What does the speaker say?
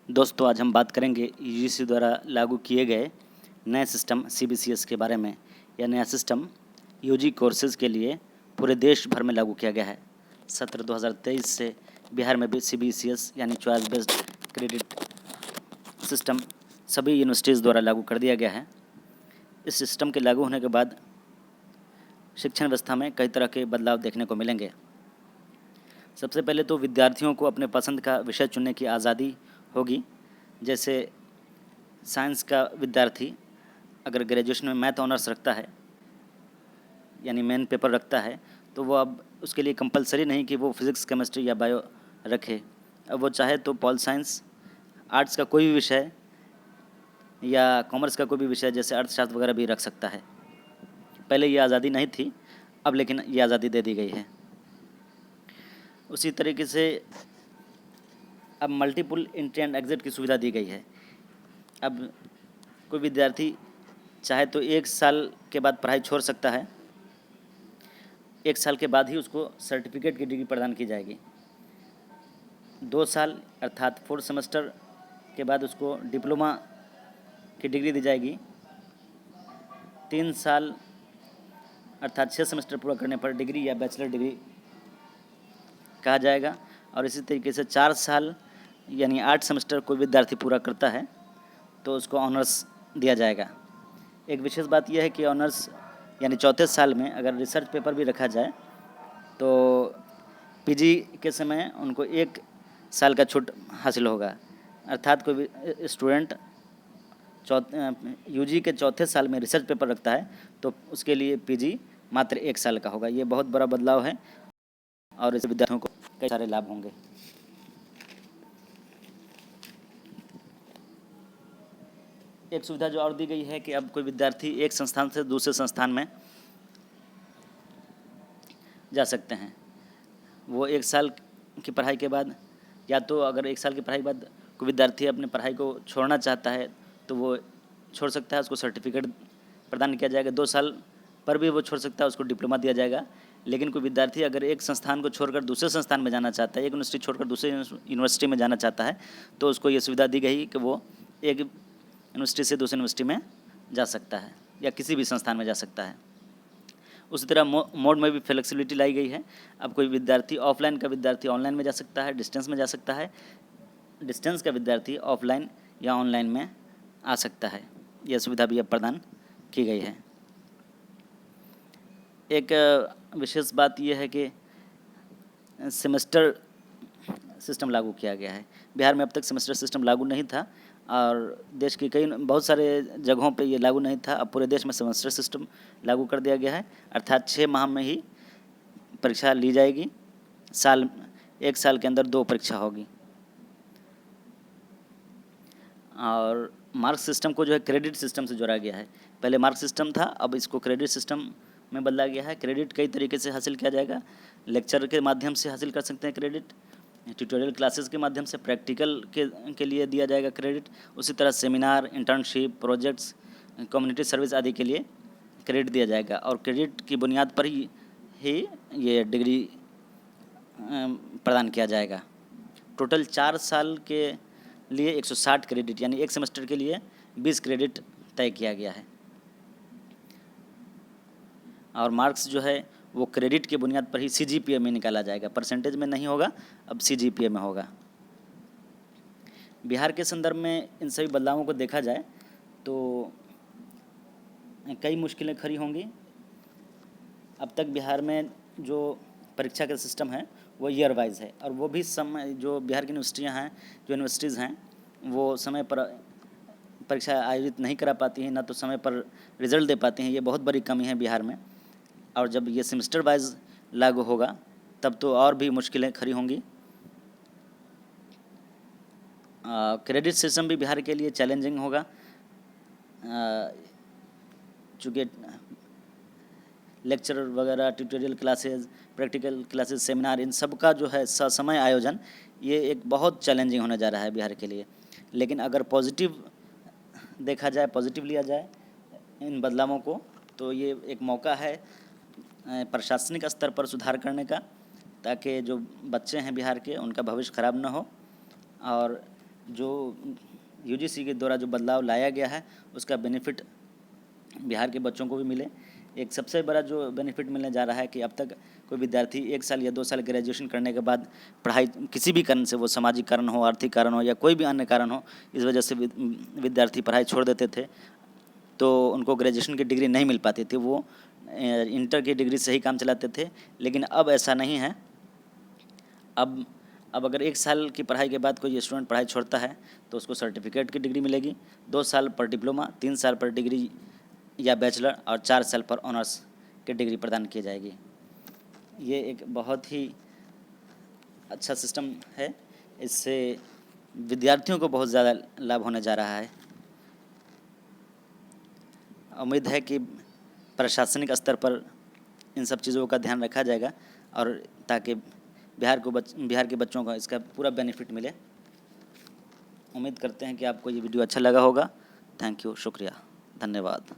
दोस्तों आज हम बात करेंगे यूजीसी द्वारा लागू किए गए नए सिस्टम सीबीसीएस के बारे में। यह नया सिस्टम यूजी कोर्सेज़ के लिए पूरे देश भर में लागू किया गया है। सत्र 2023 से बिहार में भी सीबीसीएस यानी चॉइस बेस्ड क्रेडिट सिस्टम सभी यूनिवर्सिटीज़ द्वारा लागू कर दिया गया है। इस सिस्टम के लागू होने के बाद शिक्षण व्यवस्था में कई तरह के बदलाव देखने को मिलेंगे। सबसे पहले तो विद्यार्थियों को अपने पसंद का विषय चुनने की आज़ादी होगी। जैसे साइंस का विद्यार्थी अगर ग्रेजुएशन में मैथ ऑनर्स रखता है यानी मेन पेपर रखता है तो वो अब उसके लिए कंपलसरी नहीं कि वो फिज़िक्स केमिस्ट्री या बायो रखे। अब वो चाहे तो पॉल साइंस, आर्ट्स का कोई भी विषय या कॉमर्स का कोई भी विषय जैसे अर्थशास्त्र वगैरह भी रख सकता है। पहले ये आज़ादी नहीं थी, अब लेकिन ये आज़ादी दे दी गई है। उसी तरीके से अब मल्टीपल एंट्री एंड एग्ज़िट की सुविधा दी गई है। अब कोई विद्यार्थी चाहे तो 1 साल के बाद पढ़ाई छोड़ सकता है। 1 साल के बाद ही उसको सर्टिफिकेट की डिग्री प्रदान की जाएगी। 2 साल अर्थात 4 सेमेस्टर के बाद उसको डिप्लोमा की डिग्री दी जाएगी। 3 साल अर्थात 6 सेमेस्टर पूरा करने पर डिग्री या बैचलर डिग्री कहा जाएगा। और इसी तरीके से 4 साल यानी 8 सेमेस्टर कोई विद्यार्थी पूरा करता है तो उसको ऑनर्स दिया जाएगा। एक विशेष बात यह है कि ऑनर्स यानी चौथे साल में अगर रिसर्च पेपर भी रखा जाए तो पीजी के समय उनको 1 साल का छूट हासिल होगा। अर्थात कोई भी स्टूडेंट यूजी के चौथे साल में रिसर्च पेपर रखता है तो उसके लिए पीजी मात्र 1 साल का होगा। ये बहुत बड़ा बदलाव है और इस विद्यार्थियों को कई सारे लाभ होंगे। एक सुविधा जो और दी गई है कि अब कोई विद्यार्थी एक संस्थान से दूसरे संस्थान में जा सकते हैं। वो 1 साल की पढ़ाई के बाद या तो अगर 1 साल की पढ़ाई के बाद कोई विद्यार्थी अपने पढ़ाई को छोड़ना चाहता है तो वो छोड़ सकता है, उसको सर्टिफिकेट प्रदान किया जाएगा। 2 साल पर भी वो छोड़ सकता है, उसको डिप्लोमा दिया जाएगा। लेकिन कोई विद्यार्थी अगर एक संस्थान को छोड़कर दूसरे संस्थान में जाना चाहता है, एक यूनिवर्सिटी छोड़कर दूसरे यूनिवर्सिटी में जाना चाहता है तो उसको ये सुविधा दी गई कि वो एक यूनिवर्सिटी से दूसरी यूनिवर्सिटी में जा सकता है या किसी भी संस्थान में जा सकता है। उसी तरह मोड में भी फ्लेक्सिबिलिटी लाई गई है। अब कोई विद्यार्थी ऑफलाइन का विद्यार्थी ऑनलाइन में जा सकता है, डिस्टेंस में जा सकता है, डिस्टेंस का विद्यार्थी ऑफलाइन या ऑनलाइन में आ सकता है। यह सुविधा भी अब प्रदान की गई है। एक विशेष बात यह है कि सेमेस्टर सिस्टम लागू किया गया है। बिहार में अब तक सेमेस्टर सिस्टम लागू नहीं था और देश की बहुत सारे जगहों पे ये लागू नहीं था। अब पूरे देश में सेमेस्टर सिस्टम लागू कर दिया गया है। अर्थात 6 माह में ही परीक्षा ली जाएगी। 1 साल के अंदर 2 परीक्षा होगी। और मार्क्स सिस्टम को जो है क्रेडिट सिस्टम से जोड़ा गया है। पहले मार्क्स सिस्टम था, अब इसको क्रेडिट सिस्टम में बदला गया है। क्रेडिट कई तरीके से हासिल किया जाएगा। लेक्चर के माध्यम से हासिल कर सकते हैं क्रेडिट, ट्यूटोरियल क्लासेस के माध्यम से प्रैक्टिकल के लिए दिया जाएगा क्रेडिट। उसी तरह seminar, internship, projects, community service आदि के लिए क्रेडिट दिया जाएगा। और क्रेडिट की बुनियाद पर ही ये डिग्री प्रदान किया जाएगा। टोटल 4 साल के लिए 160 क्रेडिट यानी एक सेमेस्टर के लिए 20 क्रेडिट तय किया गया है। और मार्क्स जो है वो क्रेडिट की बुनियाद पर ही सीजीपीए में निकाला जाएगा, परसेंटेज में नहीं होगा, अब सीजीपीए में होगा। बिहार के संदर्भ में इन सभी बदलावों को देखा जाए तो कई मुश्किलें खड़ी होंगी। अब तक बिहार में जो परीक्षा का सिस्टम है वो ईयर वाइज है और वो भी समय जो बिहार की यूनिवर्सिटियाँ हैं, जो यूनिवर्सिटीज़ हैं वो समय पर परीक्षा आयोजित नहीं करा पाती हैं, ना तो समय पर रिजल्ट दे पाती हैं। ये बहुत बड़ी कमी है बिहार में। और जब ये सेमेस्टर वाइज लागू होगा तब तो और भी मुश्किलें खड़ी होंगी। क्रेडिट सिस्टम भी बिहार के लिए चैलेंजिंग होगा, चूँकि लेक्चर वगैरह, tutorial classes, practical classes, seminar, इन सब का जो है ससमय आयोजन ये एक बहुत चैलेंजिंग होने जा रहा है बिहार के लिए। लेकिन अगर पॉजिटिव देखा जाए, पॉजिटिव लिया जाए इन बदलावों को, तो ये एक मौका है प्रशासनिक स्तर पर सुधार करने का, ताकि जो बच्चे हैं बिहार के उनका भविष्य खराब ना हो और जो यूजीसी के द्वारा जो बदलाव लाया गया है उसका बेनिफिट बिहार के बच्चों को भी मिले। एक सबसे बड़ा जो बेनिफिट मिलने जा रहा है कि अब तक कोई विद्यार्थी 1 साल या 2 साल ग्रेजुएशन करने के बाद पढ़ाई किसी भी कारण से, वो सामाजिक कारण हो, आर्थिक कारण हो या कोई भी अन्य कारण हो, इस वजह से विद्यार्थी पढ़ाई छोड़ देते थे तो उनको ग्रेजुएशन की डिग्री नहीं मिल पाती थी, वो इंटर की डिग्री से ही काम चलाते थे। लेकिन अब ऐसा नहीं है। अब अगर 1 साल की पढ़ाई के बाद कोई स्टूडेंट पढ़ाई छोड़ता है तो उसको सर्टिफिकेट की डिग्री मिलेगी, 2 साल पर डिप्लोमा, 3 साल पर डिग्री या बैचलर और 4 साल पर ऑनर्स की डिग्री प्रदान की जाएगी। ये एक बहुत ही अच्छा सिस्टम है, इससे विद्यार्थियों को बहुत ज़्यादा लाभ होने जा रहा है। उम्मीद है कि प्रशासनिक स्तर पर इन सब चीज़ों का ध्यान रखा जाएगा और ताकि बिहार के बच्चों को इसका पूरा बेनिफिट मिले। उम्मीद करते हैं कि आपको ये वीडियो अच्छा लगा होगा। थैंक यू, शुक्रिया, धन्यवाद।